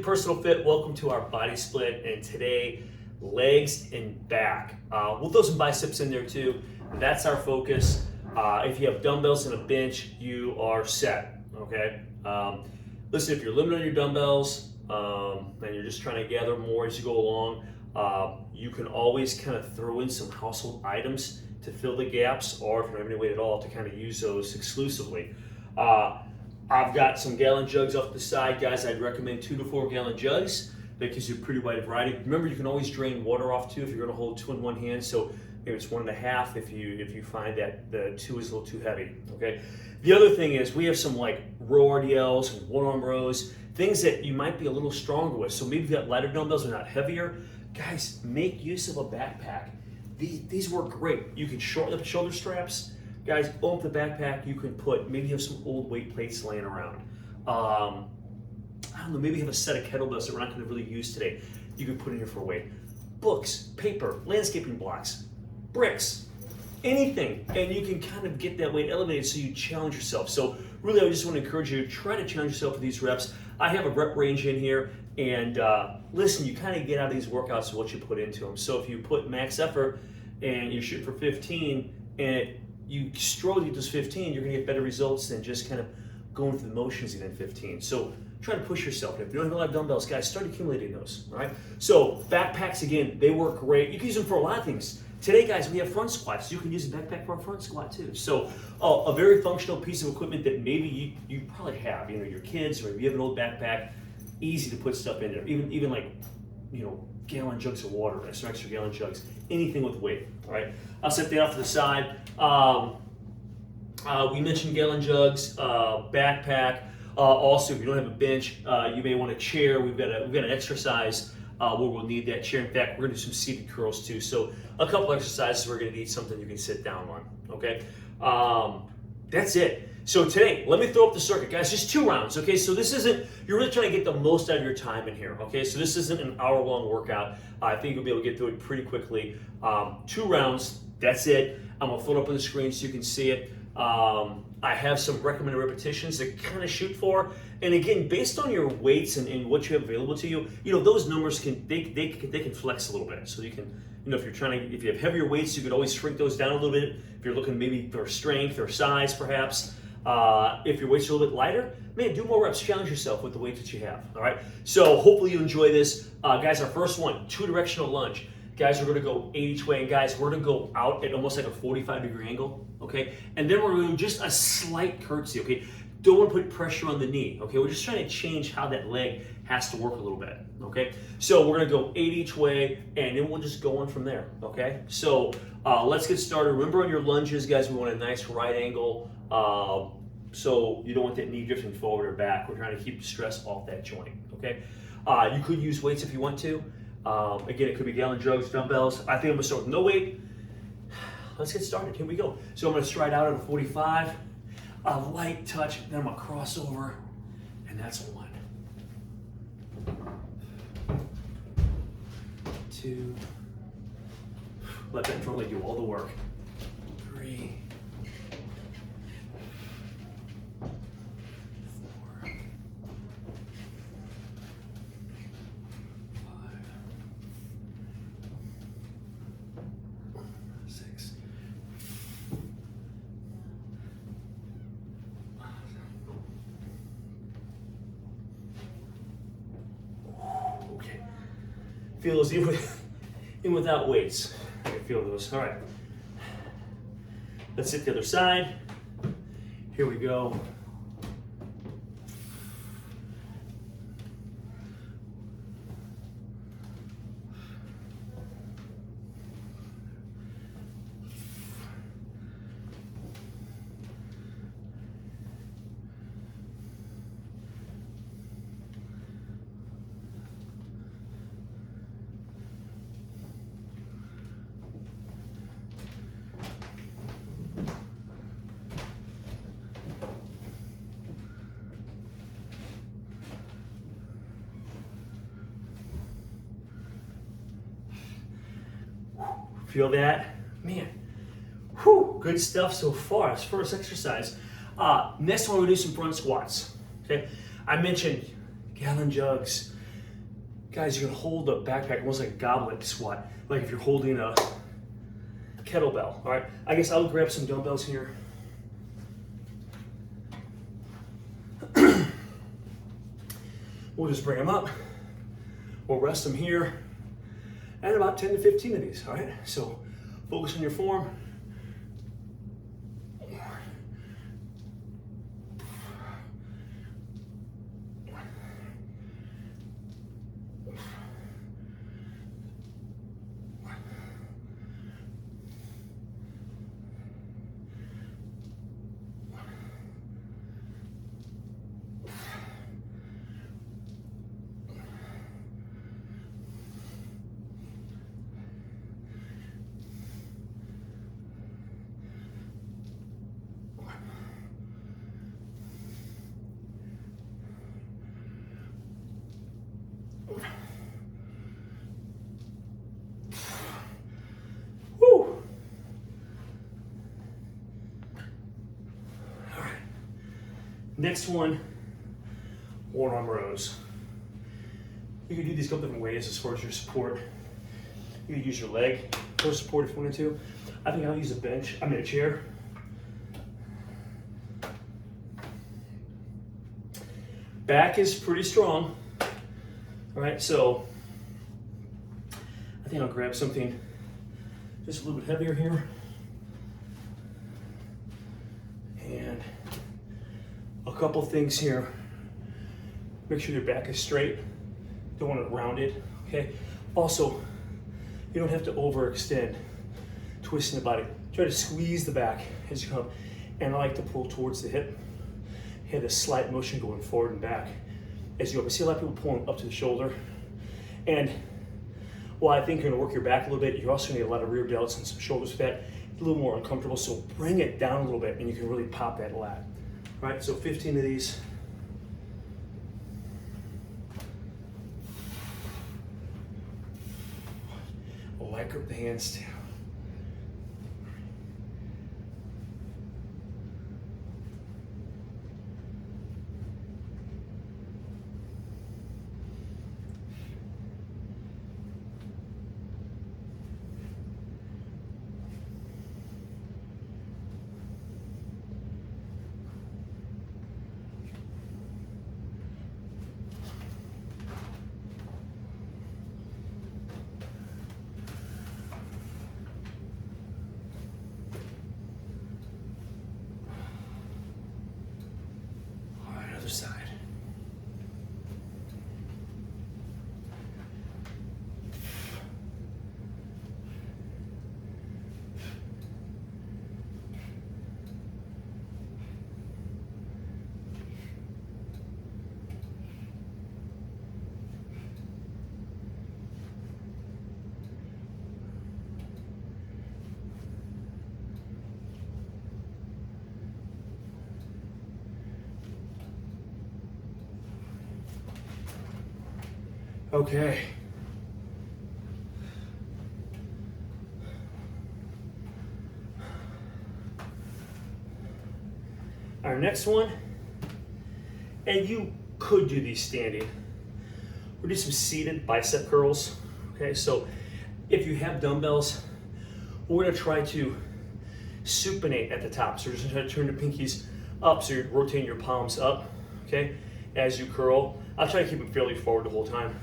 Elite Personal Fit, welcome to our body split, and today, legs and back. We'll throw some biceps in there too. That's our focus. If you have dumbbells and a bench, you are set, okay? Listen, if you're limited on your dumbbells and you're just trying to gather more as you go along, you can always kind of throw in some household items to fill the gaps, or if you don't have any weight at all, to kind of use those exclusively. I've got some gallon jugs off the side, guys. I'd recommend 2 to 4 gallon jugs. That gives you a pretty wide variety. Remember, you can always drain water off too if you're going to hold 2 in one hand. So maybe it's 1.5 if you find that the 2 is a little too heavy. Okay. The other thing is we have some like row RDLs and one arm rows, things that you might be a little stronger with. So maybe you've got lighter dumbbells, they're not heavier. Guys, make use of a backpack. These work great. You can shorten up the shoulder straps. Guys, open the backpack, you can put, maybe you have some old weight plates laying around. I don't know, maybe you have a set of kettlebells that we're not going to really use today. You can put in here for weight. Books, paper, landscaping blocks, bricks, anything. And you can kind of get that weight elevated so you challenge yourself. So really, I just want to encourage you to try to challenge yourself with these reps. I have a rep range in here, and listen, you kind of get out of these workouts what you put into them. So if you put max effort and you shoot for 15 and you struggle to get those 15, you're going to get better results than just kind of going through the motions and then 15. So try to push yourself. If you don't have a lot of dumbbells, guys, start accumulating those, all right? So backpacks, again, they work great. You can use them for a lot of things. Today, guys, we have front squats. You can use a backpack for a front squat too. So a very functional piece of equipment that maybe you probably have, your kids, or if you have an old backpack, easy to put stuff in there. Even like, gallon jugs of water, some extra gallon jugs, anything with weight, all right? I'll set that off to the side. We mentioned gallon jugs, backpack. Also, if you don't have a bench, you may want a chair. We've got an exercise where we'll need that chair. In fact, we're gonna do some seated curls too. So a couple exercises, we're gonna need something you can sit down on, okay? That's it. So today, let me throw up the circuit, guys. Just 2 rounds, okay? So this isn't, you're really trying to get the most out of your time in here, okay? So this isn't an hour-long workout. I think you'll be able to get through it pretty quickly. 2 rounds, that's it. I'm gonna throw it up on the screen so you can see it. I have some recommended repetitions to kind of shoot for. And again, based on your weights and what you have available to you, those numbers can flex a little bit. So you can, if you have heavier weights, you could always shrink those down a little bit. If you're looking maybe for strength or size, perhaps. If your weights are a little bit lighter, man, do more reps, challenge yourself with the weight that you have, all right? So hopefully you enjoy this. Guys, our first one, 2-directional lunge. Guys, we're gonna go 8 each way, and guys, we're gonna go out at almost like a 45-degree angle, okay? And then we're gonna do just a slight curtsy, okay? Don't wanna put pressure on the knee, okay? We're just trying to change how that leg has to work a little bit, okay? So we're gonna go 8 each way, and then we'll just go on from there, okay? So let's get started. Remember on your lunges, guys, we want a nice right angle, so you don't want that knee drifting forward or back. We're trying to keep the stress off that joint, okay? You could use weights if you want to. Again, it could be gallon jugs, dumbbells. I think I'm gonna start with no weight. Let's get started. Here we go. So I'm gonna stride out at a 45, a light touch, then I'm gonna cross over, and that's 1. 2. Let that front leg do all the work. 3. 4. 6. Okay. Feel those in without weights. I can feel those. All right. Let's hit the other side. Here we go. Feel that? Man, whew, good stuff so far. This first exercise. Next one, we're gonna do some front squats, okay? I mentioned gallon jugs. Guys, you can hold the backpack almost like a goblet squat, like if you're holding a kettlebell. All right, I guess I'll grab some dumbbells here. We'll just bring them up. We'll rest them here, and about 10 to 15 of these. All right, so focus on your form. Next one, one arm rows. You can do these a couple different ways as far as your support. You can use your leg for support if you wanted to. I think I'll use a chair. Back is pretty strong. All right, so I think I'll grab something just a little bit heavier here. And a couple things here. Make sure your back is straight. Don't want it rounded, okay? Also, you don't have to overextend, twisting the body. Try to squeeze the back as you come. And I like to pull towards the hip. Have a slight motion going forward and back as you go. I see a lot of people pulling up to the shoulder. And while I think you're gonna work your back a little bit, you're also gonna get a lot of rear delts and some shoulders fat. A little more uncomfortable, so bring it down a little bit and you can really pop that lat. All right, so 15 of these. Light grip the hands too. Side. Okay. Our next one, and you could do these standing. We're doing some seated bicep curls. Okay, so if you have dumbbells, we're gonna try to supinate at the top. So we're just gonna try to turn the pinkies up, so you're rotating your palms up, okay, as you curl. I'll try to keep them fairly forward the whole time.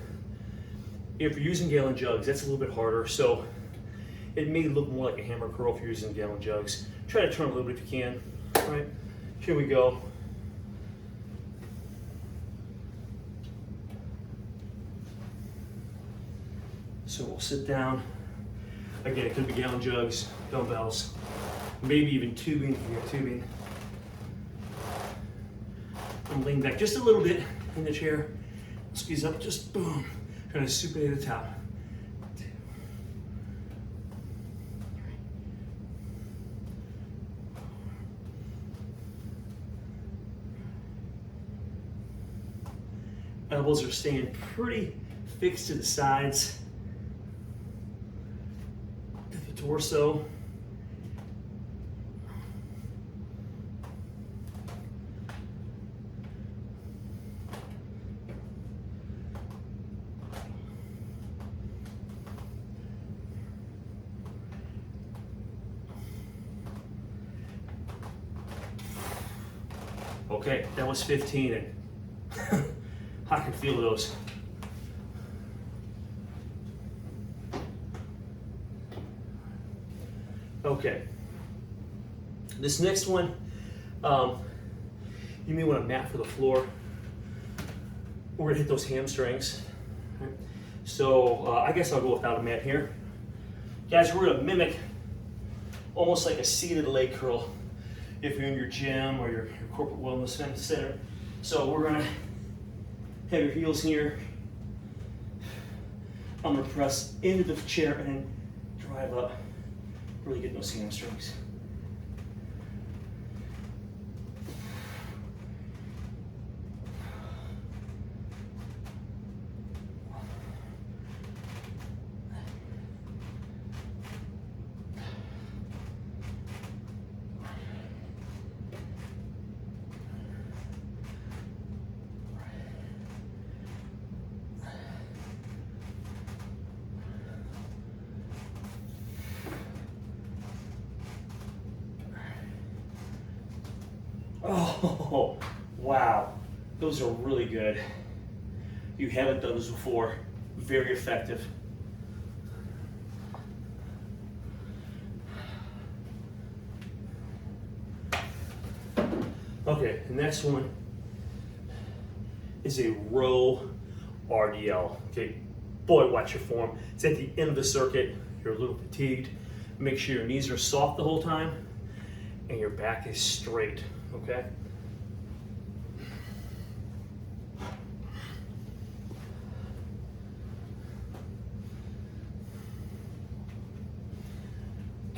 If you're using gallon jugs, that's a little bit harder, so it may look more like a hammer curl if you're using gallon jugs. Try to turn a little bit if you can. All right, here we go. So we'll sit down. Again, it could be gallon jugs, dumbbells, maybe even tubing if you have tubing. I'm laying back just a little bit in the chair. Squeeze up, just boom. Trying to supinate at the top. Elbows are staying pretty fixed to the sides. To the torso. Okay, that was 15, and I can feel those. Okay, this next one, you may want to mat for the floor. We're gonna hit those hamstrings. Right? So I guess I'll go without a mat here. Guys, we're gonna mimic almost like a seated leg curl if you're in your gym or your corporate wellness center. So we're gonna have your heels here. I'm gonna press into the chair and then drive up. Really get those hamstrings. Oh, wow. Those are really good. You haven't done this before. Very effective. Okay, the next one is a row RDL. Okay, boy, watch your form. It's at the end of the circuit. You're a little fatigued. Make sure your knees are soft the whole time and your back is straight, okay?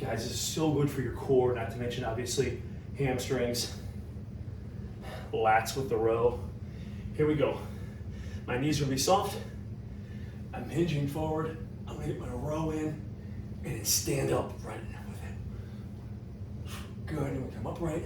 Guys, this is so good for your core, not to mention obviously hamstrings, lats with the row. Here we go. My knees are gonna be soft. I'm hinging forward. I'm gonna get my row in and then stand up right with it. Good, and we come upright.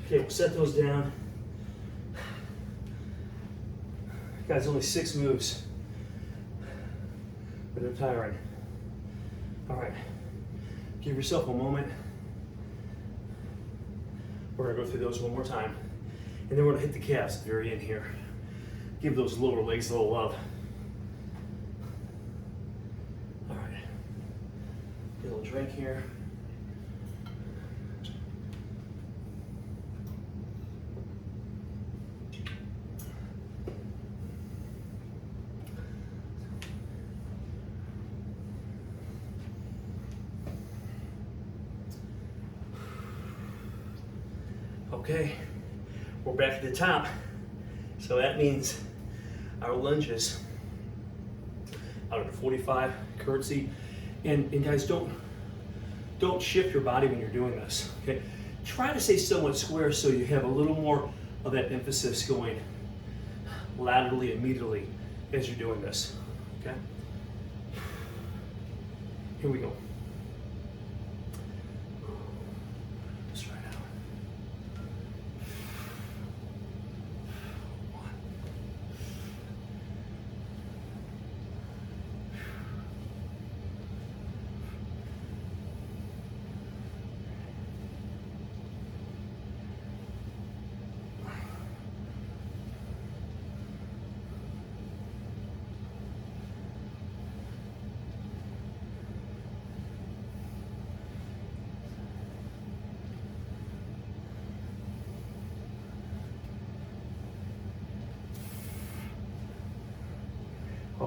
Okay, we'll set those down. Guys, only 6 moves, but they're tiring. All right, give yourself a moment. We're gonna go through those one more time, and then we're gonna hit the calves at the very end here. Give those lower legs a little love. All right, get a little drink here. Okay, we're back at the top. So that means our lunges out of the 45 curtsy. And guys, don't shift your body when you're doing this. Okay, try to stay somewhat square so you have a little more of that emphasis going laterally and medially as you're doing this. Okay, here we go.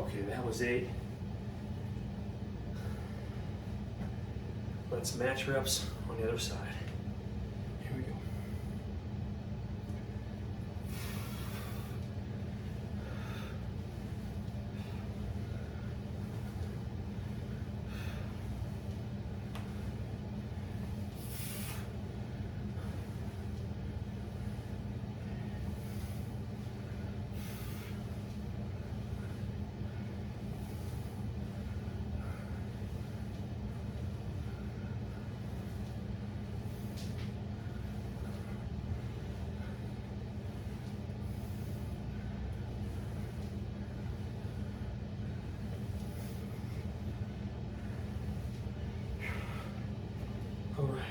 Okay, that was 8. Let's match reps on the other side. Here we go. All right.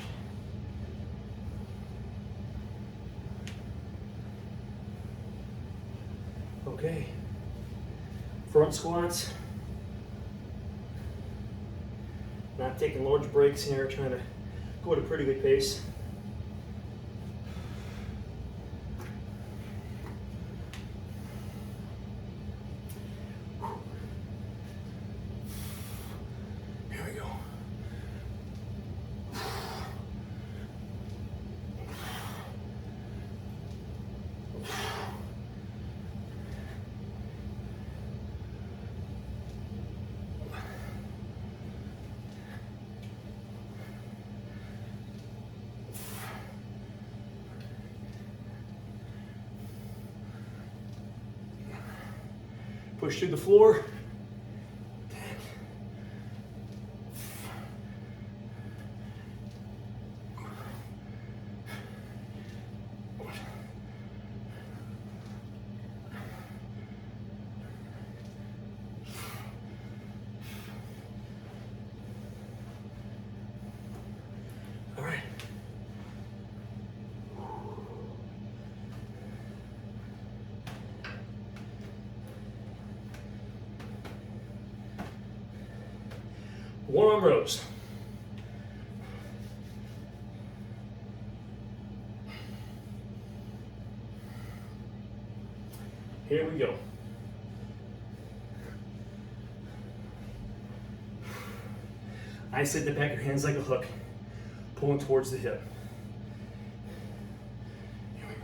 Okay. Front squats. Not taking large breaks here, trying to go at a pretty good pace. Here we go. Push through the floor. 10. All right. One arm rows. Here we go. I said to back your hands like a hook, pulling towards the hip. Here we go.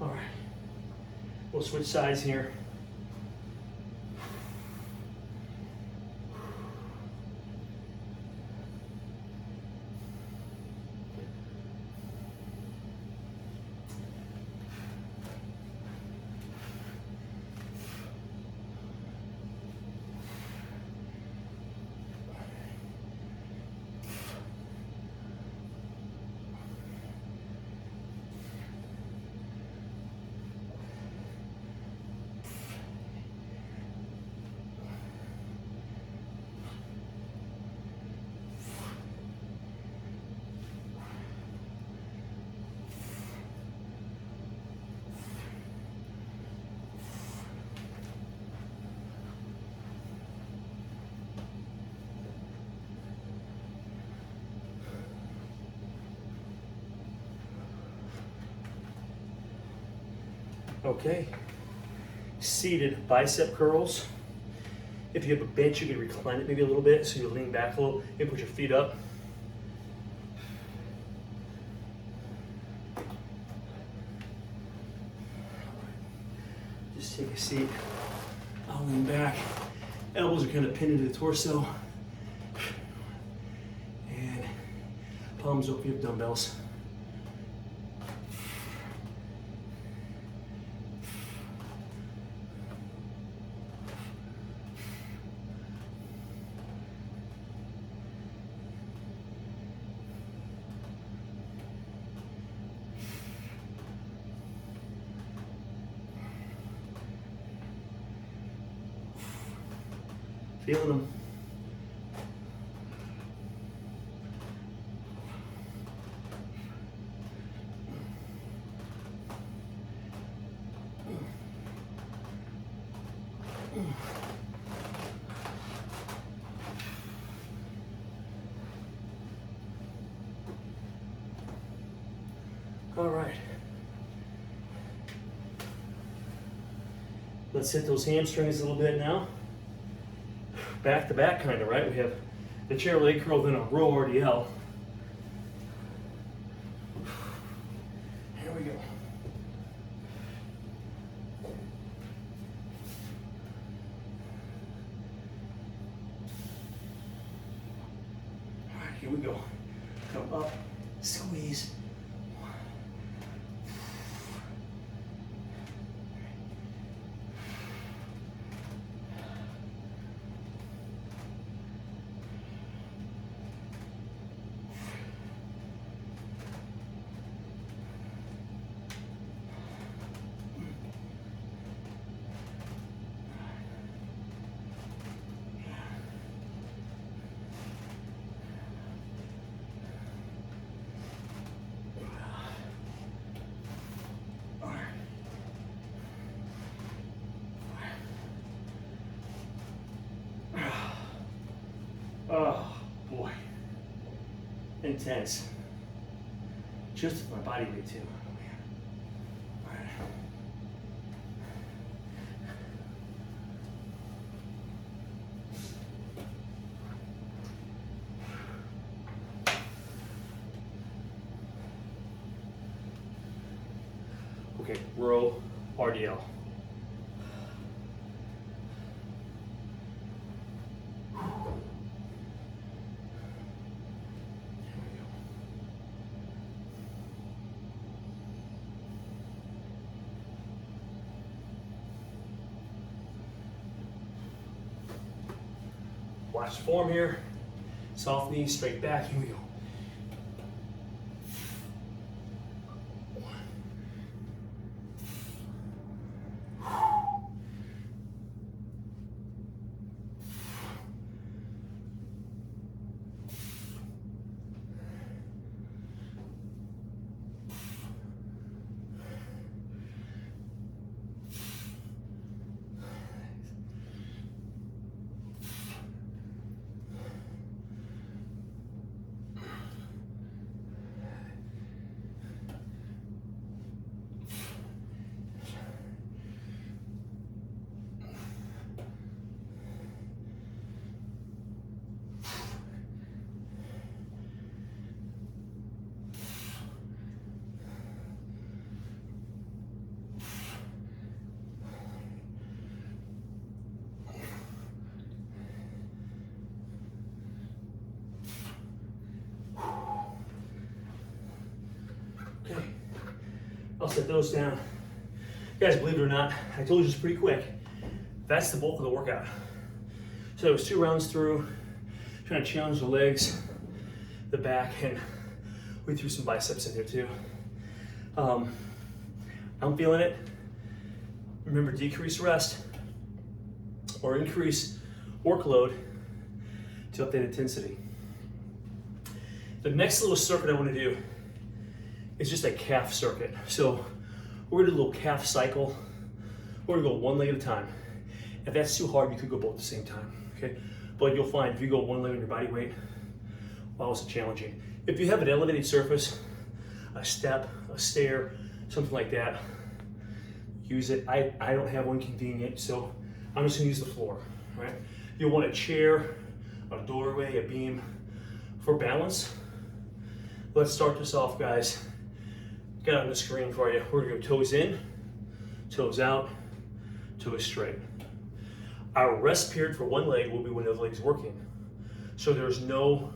All right, we'll switch sides here. Okay, seated bicep curls. If you have a bench, you can recline it maybe a little bit, so you lean back a little and put your feet up. Just take a seat. I'll lean back. Elbows are kind of pinned into the torso. And palms up if you have dumbbells. Feeling them. All right. Let's hit those hamstrings a little bit now. Back to back kind of, right? We have the chair leg curl, then a row RDL. Here we go. All right, here we go. Come up, squeeze. Oh boy, intense. Just with my body weight too. Oh, man. All right. Okay, row RDL. Watch the form here. Soft knees, straight back. Here we go. Okay, I'll set those down. Guys, believe it or not, I told you it's pretty quick. That's the bulk of the workout. So it was 2 rounds through, trying to challenge the legs, the back, and we threw some biceps in there too. I'm feeling it. Remember, decrease rest or increase workload to update intensity. The next little circuit I want to do is just a calf circuit. So we're gonna do a little calf cycle. We're gonna go one leg at a time. If that's too hard, you could go both at the same time, okay? But you'll find if you go one leg on your body weight, wow, it's challenging. If you have an elevated surface, a step, a stair, something like that, use it. I don't have one convenient, so I'm just gonna use the floor, right? You'll want a chair, a doorway, a beam for balance. Let's start this off, guys. Got it on the screen for you. We're gonna go toes in, toes out, toes straight. Our rest period for one leg will be when the other leg's working. So there's no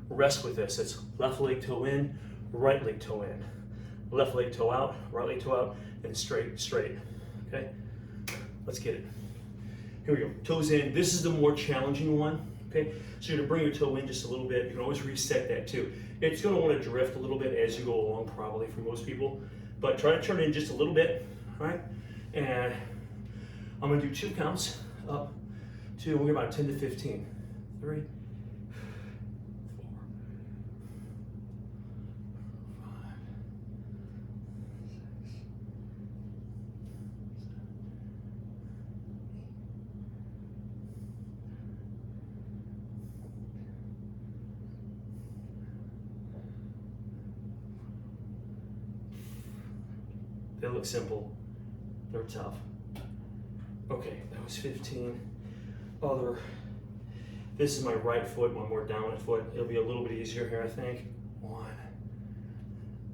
rest with this. It's left leg toe in, right leg toe in. Left leg toe out, right leg toe out, and straight, straight, okay? Let's get it. Here we go, toes in. This is the more challenging one, okay? So you're gonna bring your toe in just a little bit. You can always reset that too. It's gonna wanna drift a little bit as you go along probably for most people, but try to turn it in just a little bit, all right? And I'm gonna do 2 counts, up, 2, we're about 10 to 15. 3, 4, 5, 6, 7. They look simple, they're tough. Okay, that was 15. Other, this is my right foot, my more dominant foot. It'll be a little bit easier here, I think. 1,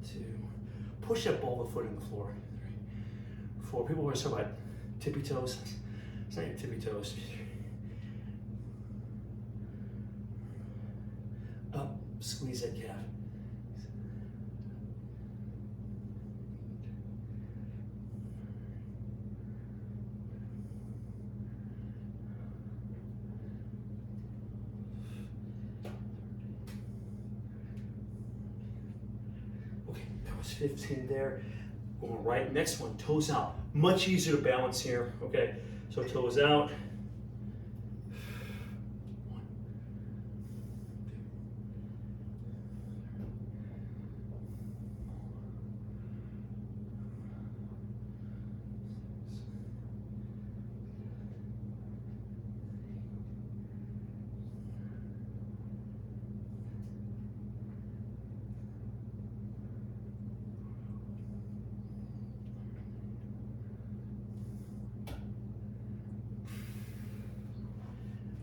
2, push that ball of the foot in the floor. 3, 4, people always talk about tippy toes. It's not your tippy toes. Up, squeeze that calf. Okay, that was 15 there. Going right, next one, toes out. Much easier to balance here, okay? So toes out. 1,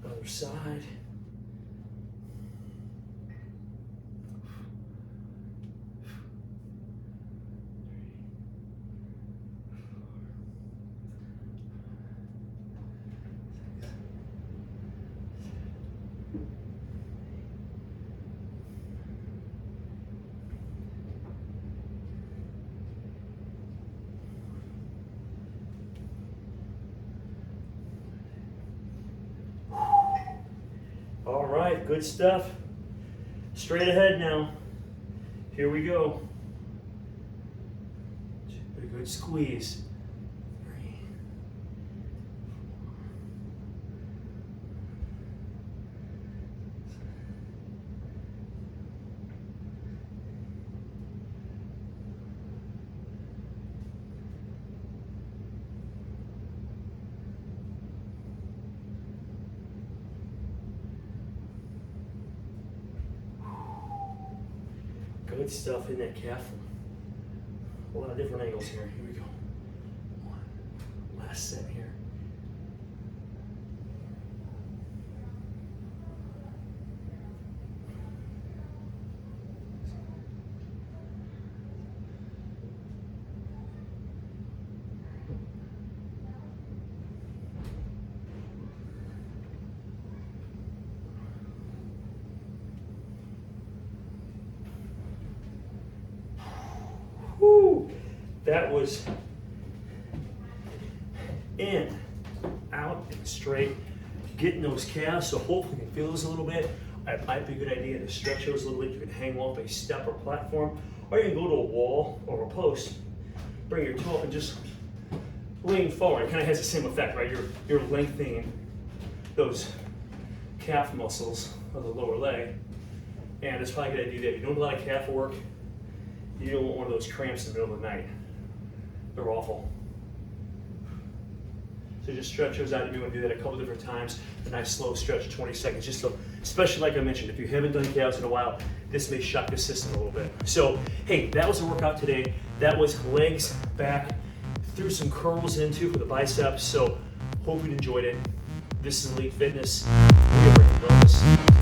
2, other side. All right, good stuff. Straight ahead now. Here we go. Very good squeeze. 3, 4. Good stuff in that calf. A lot of different angles here. Here we go. 1. Last set here. Whew. That was in, out, and straight. Getting those calves, so hopefully you can feel those a little bit. It might be a good idea to stretch those a little bit. You can hang off a step or platform, or you can go to a wall or a post, bring your toe up and just lean forward. It kind of has the same effect, right? You're lengthening those calf muscles of the lower leg, and it's probably a good idea that if you don't do a lot of calf work, you don't want one of those cramps in the middle of the night. They're awful. So just stretch those out. You may want to do that a couple different times. A nice slow stretch, 20 seconds. Just so, especially like I mentioned, if you haven't done calves in a while, this may shock the system a little bit. So, hey, that was the workout today. That was legs, back, threw some curls into for the biceps. So, hope you enjoyed it. This is Elite Fitness. We are ready to go.